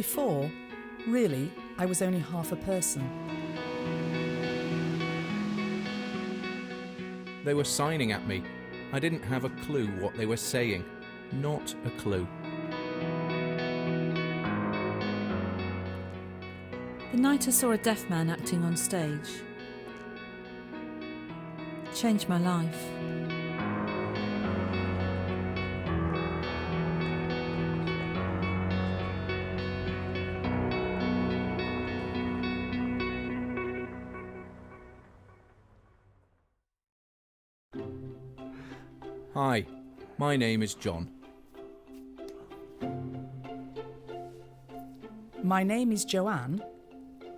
Before, really, I was only half a person. They were signing at me. I didn't have a clue what they were saying. Not a clue. The night I saw a deaf man acting on stage changed my life. Hi, my name is John. My name is Joanne,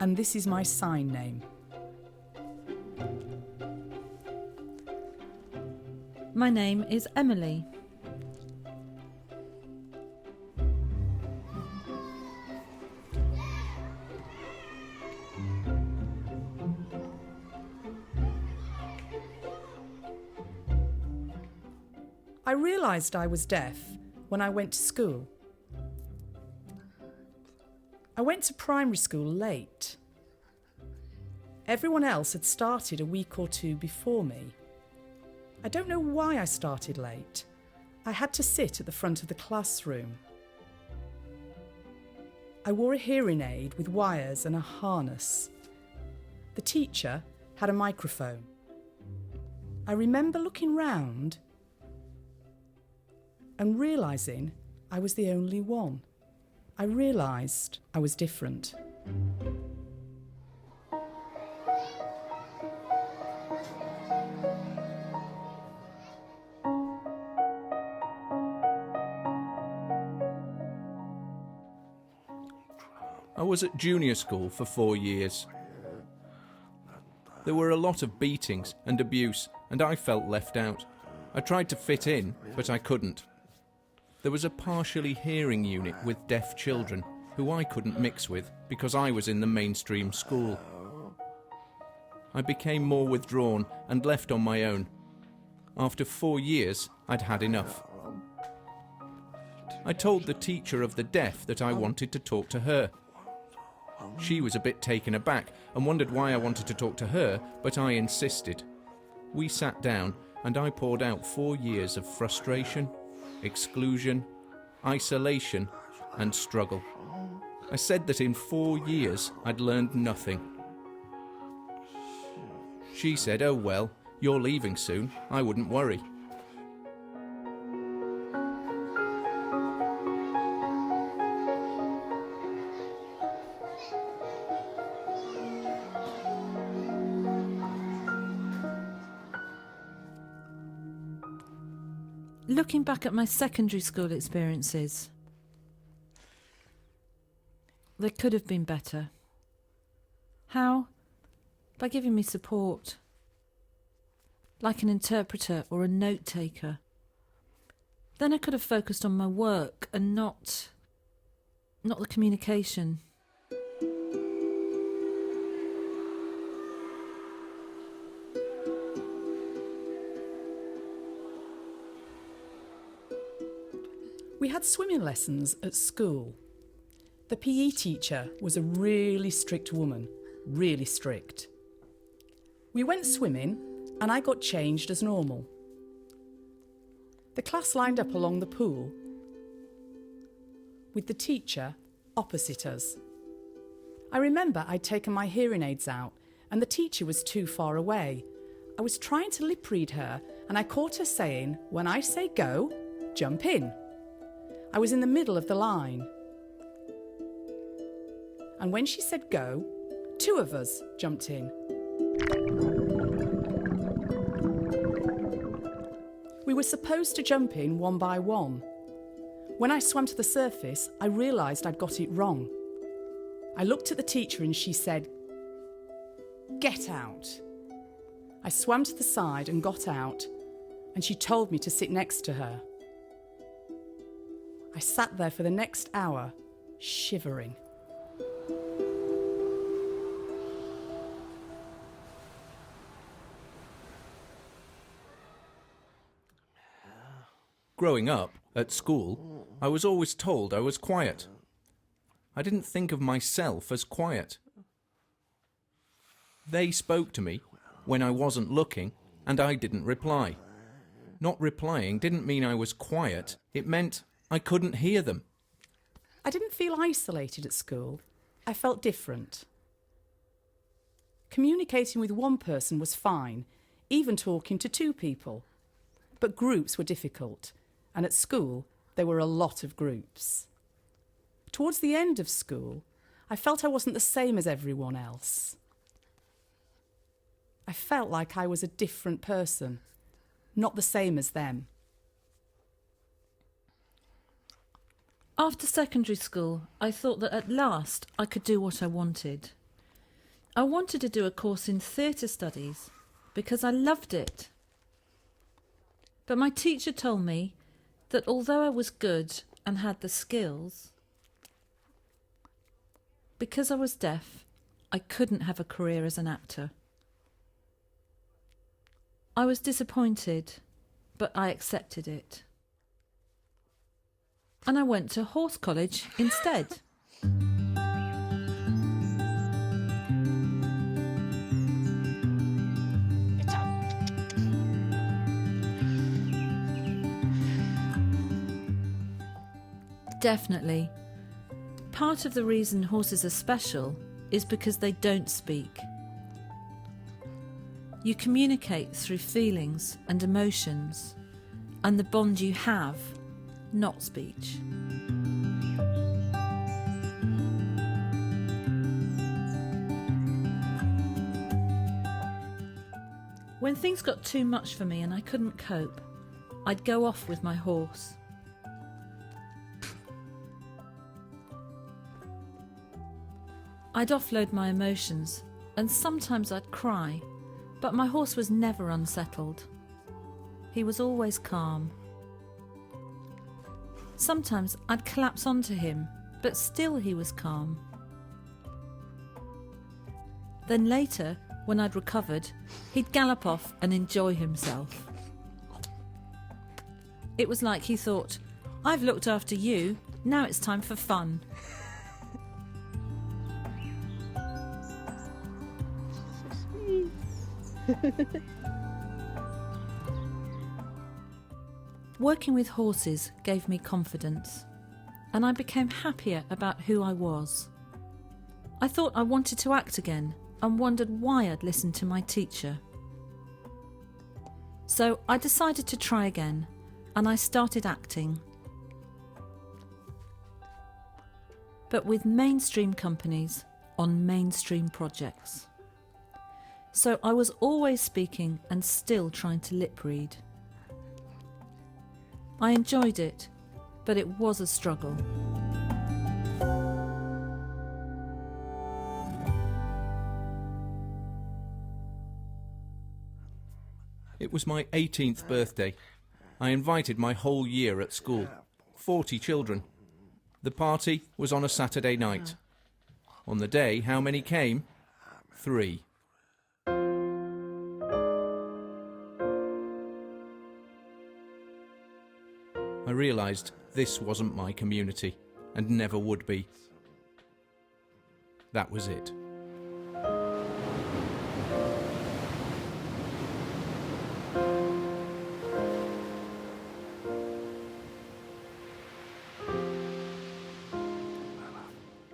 and this is my sign name. My name is Emily. I realised I was deaf when I went to school. I went to primary school late. Everyone else had started a week or two before me. I don't know why I started late. I had to sit at the front of the classroom. I wore a hearing aid with wires and a harness. The teacher had a microphone. I remember looking round and realising I was the only one. I realised I was different. I was at junior school for 4 years. There were a lot of beatings and abuse, and I felt left out. I tried to fit in, but I couldn't. There was a partially hearing unit with deaf children who I couldn't mix with because I was in the mainstream school. I became more withdrawn and left on my own. After 4 years, I'd had enough. I told the teacher of the deaf that I wanted to talk to her. She was a bit taken aback and wondered why I wanted to talk to her, but I insisted. We sat down and I poured out 4 years of frustration, exclusion, isolation, and struggle. I said that in 4 years I'd learned nothing. She said, "Oh well, you're leaving soon, I wouldn't worry." Looking back at my secondary school experiences, they could have been better. How? By giving me support, like an interpreter or a note taker. Then I could have focused on my work and not the communication. We had swimming lessons at school. The PE teacher was a really strict woman, really strict. We went swimming and I got changed as normal. The class lined up along the pool with the teacher opposite us. I remember I'd taken my hearing aids out and the teacher was too far away. I was trying to lip read her and I caught her saying, "When I say go, jump in." I was in the middle of the line. And when she said go, 2 of us jumped in. We were supposed to jump in 1 by 1. When I swam to the surface, I realised I'd got it wrong. I looked at the teacher and she said, "Get out." I swam to the side and got out, and she told me to sit next to her. I sat there for the next hour, shivering. Growing up, at school, I was always told I was quiet. I didn't think of myself as quiet. They spoke to me when I wasn't looking, and I didn't reply. Not replying didn't mean I was quiet, it meant I couldn't hear them. I didn't feel isolated at school. I felt different. Communicating with one person was fine, even talking to two people. But groups were difficult, and at school there were a lot of groups. Towards the end of school, I felt I wasn't the same as everyone else. I felt like I was a different person, not the same as them. After secondary school, I thought that at last I could do what I wanted. I wanted to do a course in theatre studies because I loved it. But my teacher told me that although I was good and had the skills, because I was deaf, I couldn't have a career as an actor. I was disappointed, but I accepted it. And I went to horse college instead. Definitely. Part of the reason horses are special is because they don't speak. You communicate through feelings and emotions, and the bond you have, not speech. When things got too much for me and I couldn't cope, I'd go off with my horse. I'd offload my emotions, and sometimes I'd cry, but my horse was never unsettled. He was always calm. Sometimes I'd collapse onto him, but still he was calm. Then later, when I'd recovered, he'd gallop off and enjoy himself. It was like he thought, "I've looked after you, now it's time for fun." Working with horses gave me confidence, and I became happier about who I was. I thought I wanted to act again and wondered why I'd listened to my teacher. So I decided to try again, and I started acting. But with mainstream companies on mainstream projects. So I was always speaking and still trying to lip read. I enjoyed it, but it was a struggle. It was my 18th birthday. I invited my whole year at school, 40 children. The party was on a Saturday night. On the day, how many came? 3. I realised this wasn't my community, and never would be. That was it.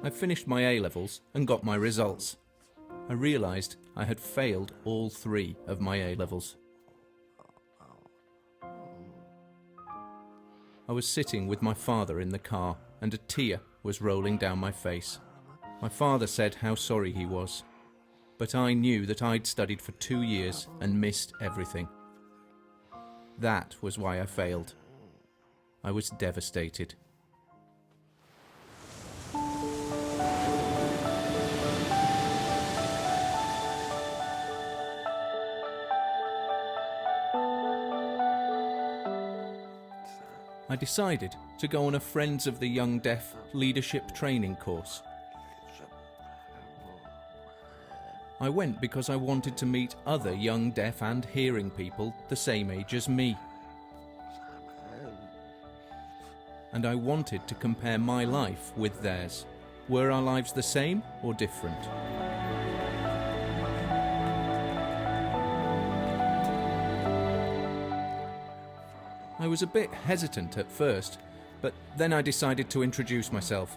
I finished my A-levels and got my results. I realised I had failed all 3 of my A-levels. I was sitting with my father in the car, and a tear was rolling down my face. My father said how sorry he was, but I knew that I'd studied for 2 years and missed everything. That was why I failed. I was devastated. I decided to go on a Friends of the Young Deaf leadership training course. I went because I wanted to meet other young deaf and hearing people the same age as me. And I wanted to compare my life with theirs. Were our lives the same or different? I was a bit hesitant at first, but then I decided to introduce myself.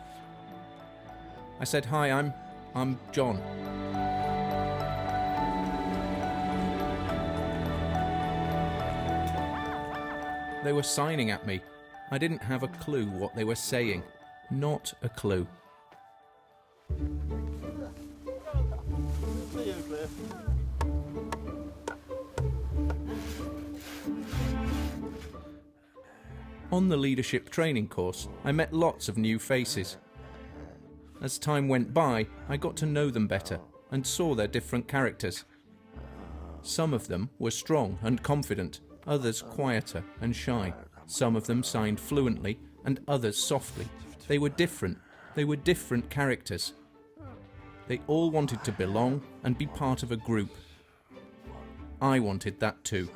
I said, "Hi, I'm John." They were signing at me. I didn't have a clue what they were saying. Not a clue. On the leadership training course, I met lots of new faces. As time went by, I got to know them better and saw their different characters. Some of them were strong and confident, others quieter and shy. Some of them signed fluently and others softly. They were different. They were different characters. They all wanted to belong and be part of a group. I wanted that too.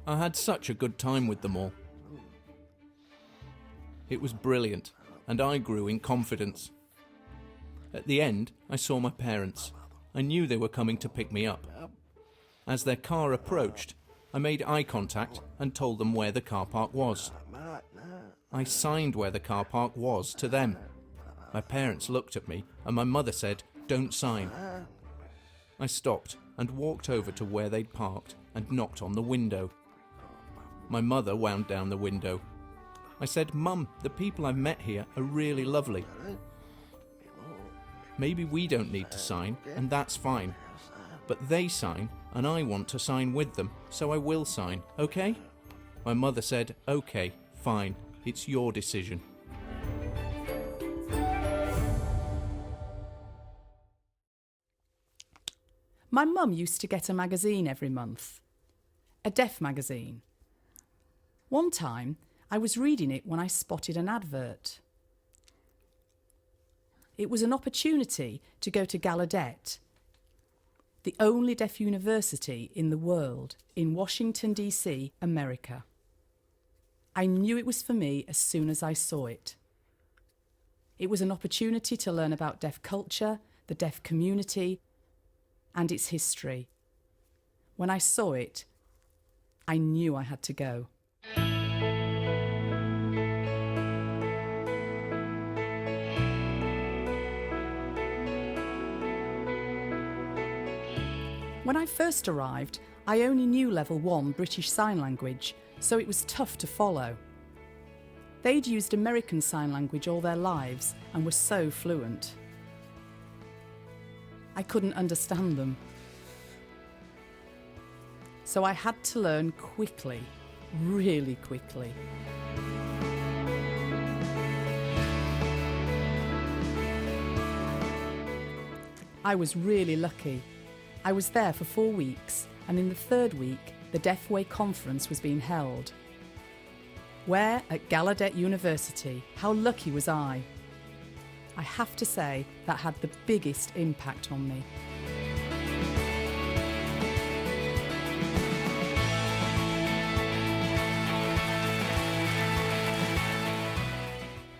I had such a good time with them all. It was brilliant, and I grew in confidence. At the end, I saw my parents. I knew they were coming to pick me up. As their car approached, I made eye contact and told them where the car park was. I signed where the car park was to them. My parents looked at me, and my mother said, "Don't sign." I stopped and walked over to where they'd parked and knocked on the window. My mother wound down the window. I said, "Mum, the people I've met here are really lovely. Maybe we don't need to sign, and that's fine. But they sign, and I want to sign with them, so I will sign, okay?" My mother said, "Okay, fine, it's your decision." My mum used to get a magazine every month, a deaf magazine. One time, I was reading it when I spotted an advert. It was an opportunity to go to Gallaudet, the only deaf university in the world, in Washington, D.C., America. I knew it was for me as soon as I saw it. It was an opportunity to learn about deaf culture, the deaf community, and its history. When I saw it, I knew I had to go. When I first arrived, I only knew Level 1 British Sign Language, so it was tough to follow. They'd used American Sign Language all their lives and were so fluent. I couldn't understand them. So I had to learn quickly, really quickly. I was really lucky. I was there for 4 weeks, and in the third week, the Deaf Way Conference was being held. Where? At Gallaudet University. How lucky was I? I have to say that had the biggest impact on me.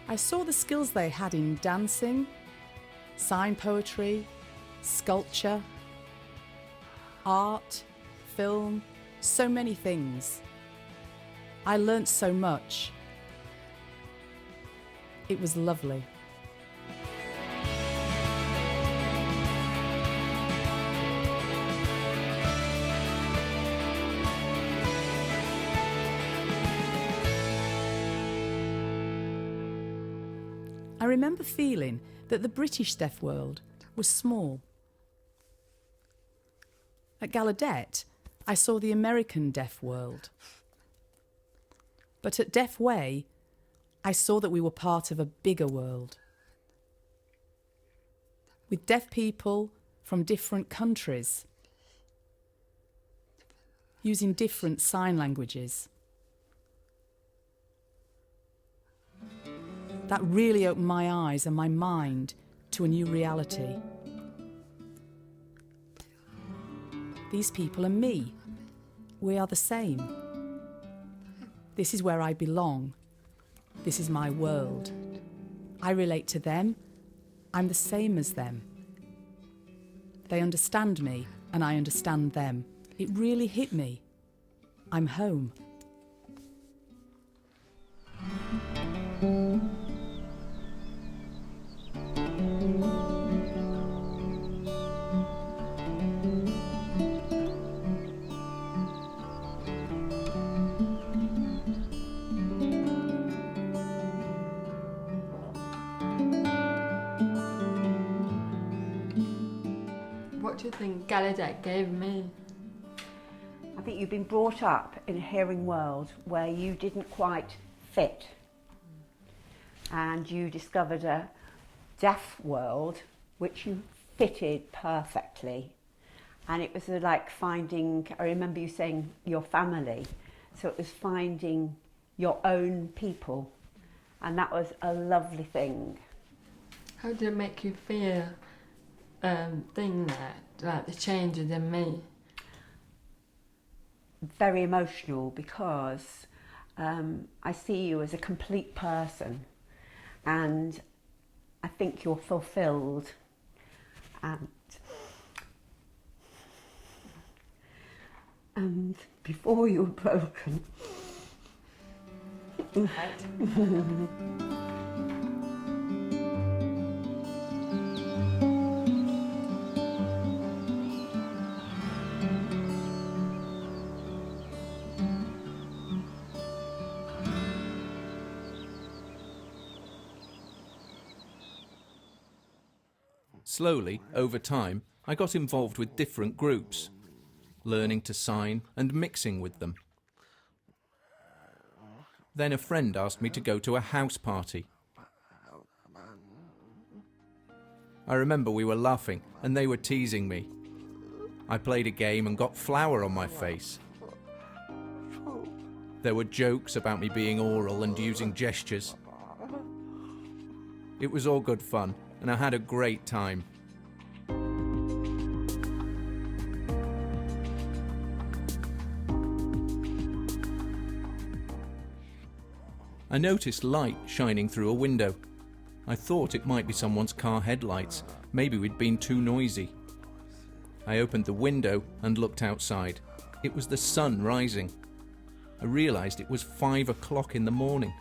I saw the skills they had in dancing, sign poetry, sculpture, art, film, so many things. I learnt so much. It was lovely. I remember feeling that the British deaf world was small. At Gallaudet, I saw the American deaf world. But at Deaf Way, I saw that we were part of a bigger world. With deaf people from different countries, using different sign languages. That really opened my eyes and my mind to a new reality. These people are me. We are the same. This is where I belong. This is my world. I relate to them. I'm the same as them. They understand me, and I understand them. It really hit me. I'm home. What do you think Gallaudet gave me? I think you've been brought up in a hearing world where you didn't quite fit, and you discovered a deaf world which you fitted perfectly. And it was like finding, I remember you saying your family, so it was finding your own people, and that was a lovely thing. How did it make you feel, seeing that, like the changes in me? Very emotional, because I see you as a complete person, and I think you're fulfilled, and before you were broken. Slowly, over time, I got involved with different groups, learning to sign and mixing with them. Then a friend asked me to go to a house party. I remember we were laughing and they were teasing me. I played a game and got flour on my face. There were jokes about me being oral and using gestures. It was all good fun, and I had a great time. I noticed light shining through a window. I thought it might be someone's car headlights. Maybe we'd been too noisy. I opened the window and looked outside. It was the sun rising. I realised it was 5 o'clock in the morning.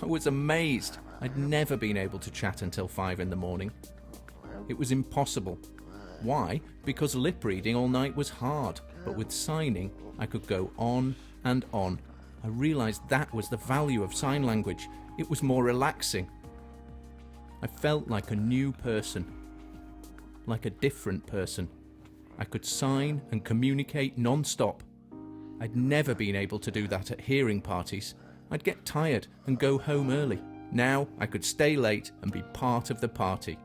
I was amazed. I'd never been able to chat until 5 in the morning. It was impossible. Why? Because lip reading all night was hard, but with signing, I could go on and on. I realised that was the value of sign language. It was more relaxing. I felt like a new person, like a different person. I could sign and communicate non-stop. I'd never been able to do that at hearing parties. I'd get tired and go home early. Now I could stay late and be part of the party.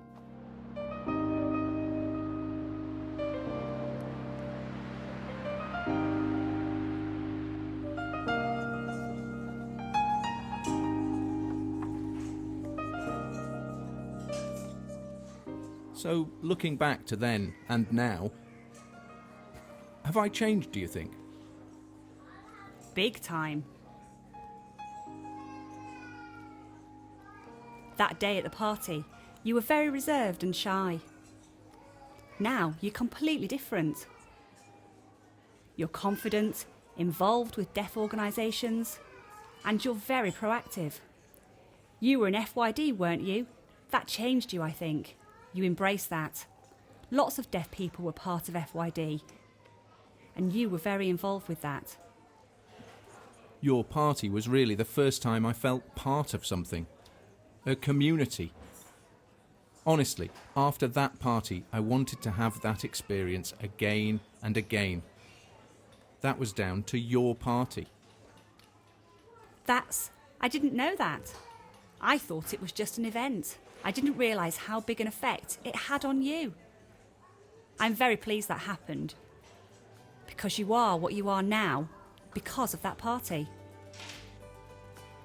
So, looking back to then and now, have I changed, do you think? Big time. That day at the party, you were very reserved and shy. Now you're completely different. You're confident, involved with deaf organisations, and you're very proactive. You were an FYD, weren't you? That changed you, I think. You embraced that. Lots of deaf people were part of FYD, and you were very involved with that. Your party was really the first time I felt part of something. A community. Honestly, after that party, I wanted to have that experience again and again. That was down to your party. I didn't know that. I thought it was just an event. I didn't realise how big an effect it had on you. I'm very pleased that happened, because you are what you are now because of that party.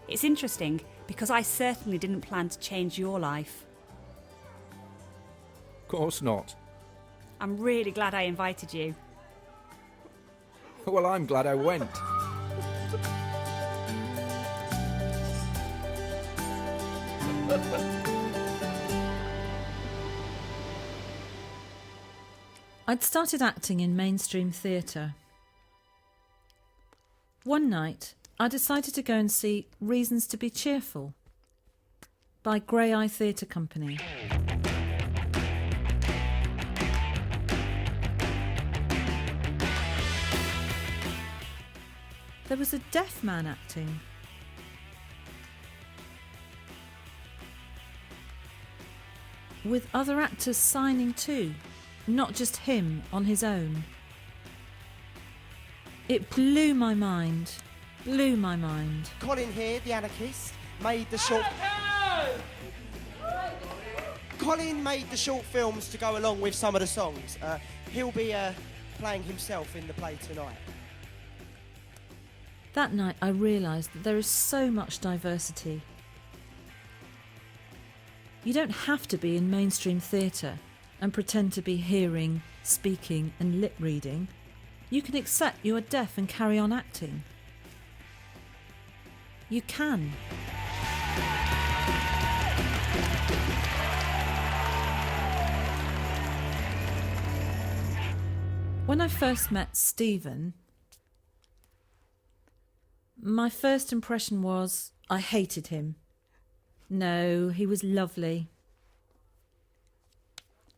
It's interesting because I certainly didn't plan to change your life. Of course not. I'm really glad I invited you. Well, I'm glad I went. I'd started acting in mainstream theatre. One night, I decided to go and see Reasons to be Cheerful by Grey Eye Theatre Company. There was a deaf man acting. With other actors signing too, not just him on his own. It blew my mind. Colin here, the anarchist, made the short... Colin made the short films to go along with some of the songs. He'll be playing himself in the play tonight. That night I realised that there is so much diversity. You don't have to be in mainstream theatre and pretend to be hearing, speaking and lip reading. You can accept you are deaf and carry on acting. You can. When I first met Stephen, my first impression was I hated him. No, he was lovely.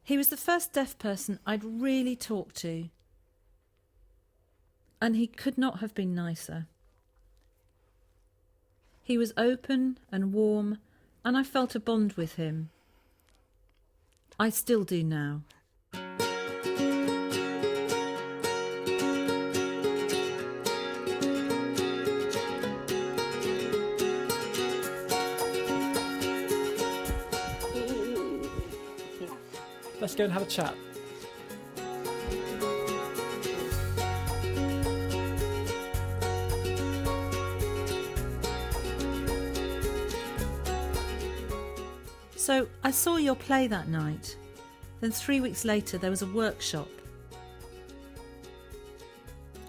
He was the first deaf person I'd really talked to, and he could not have been nicer. He was open and warm, and I felt a bond with him. I still do now. Let's go and have a chat. So I saw your play that night. Then 3 weeks later there was a workshop.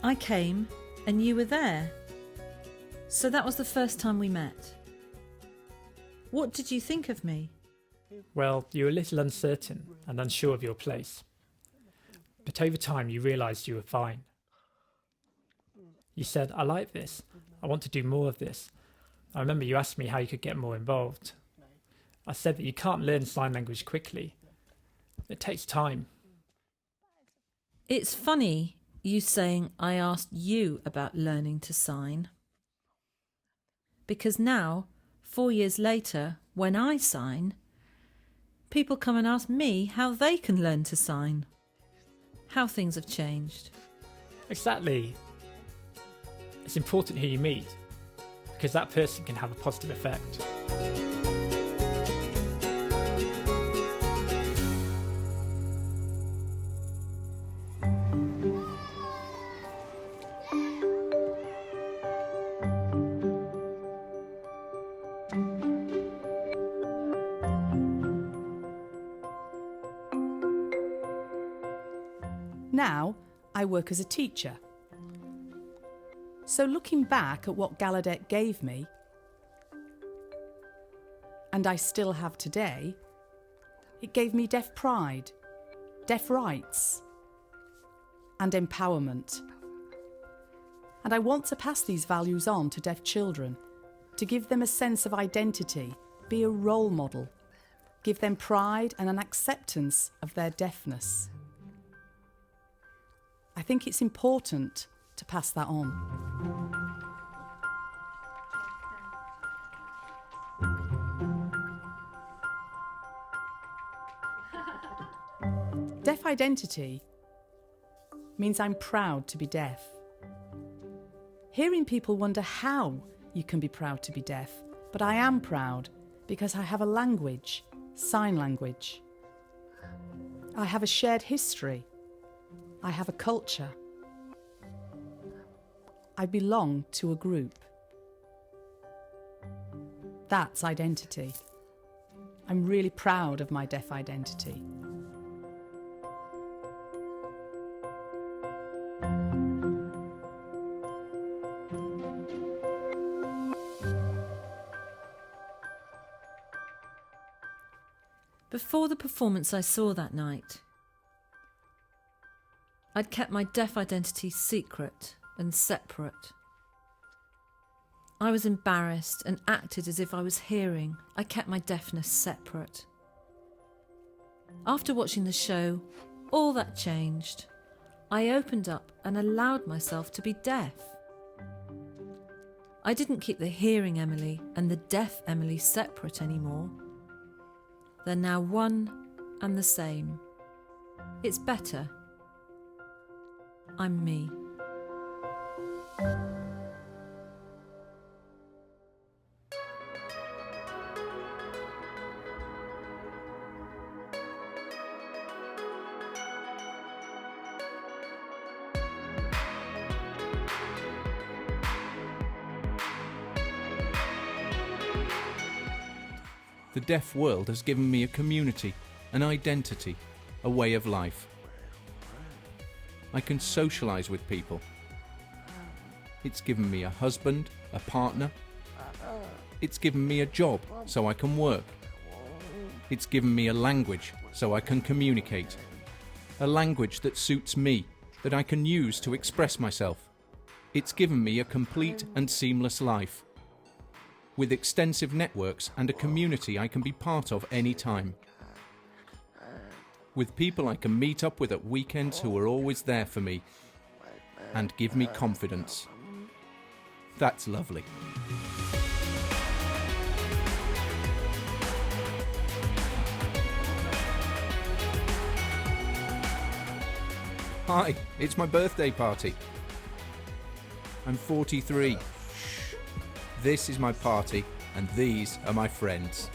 I came and you were there. So that was the first time we met. What did you think of me? Well, you were a little uncertain and unsure of your place. But over time you realised you were fine. You said, I like this. I want to do more of this. I remember you asked me how you could get more involved. I said that you can't learn sign language quickly. It takes time. It's funny you saying I asked you about learning to sign. Because now, 4 years later, when I sign, people come and ask me how they can learn to sign. How things have changed. Exactly. It's important who you meet, because that person can have a positive effect. Now, I work as a teacher. So looking back at what Gallaudet gave me, and I still have today, it gave me deaf pride, deaf rights, and empowerment. And I want to pass these values on to deaf children, to give them a sense of identity, be a role model, give them pride and an acceptance of their deafness. I think it's important to pass that on. Deaf identity means I'm proud to be deaf. Hearing people wonder how you can be proud to be deaf, but I am proud because I have a language, sign language. I have a shared history. I have a culture. I belong to a group. That's identity. I'm really proud of my deaf identity. Before the performance I saw that night, I'd kept my deaf identity secret and separate. I was embarrassed and acted as if I was hearing. I kept my deafness separate. After watching the show, all that changed. I opened up and allowed myself to be deaf. I didn't keep the hearing Emily and the deaf Emily separate anymore. They're now one and the same. It's better. I'm me. The deaf world has given me a community, an identity, a way of life. I can socialise with people. It's given me a husband, a partner. It's given me a job so I can work. It's given me a language so I can communicate. A language that suits me, that I can use to express myself. It's given me a complete and seamless life, with extensive networks and a community I can be part of any time. With people I can meet up with at weekends who are always there for me and give me confidence. That's lovely. Hi, it's my birthday party. I'm 43. This is my party, and these are my friends.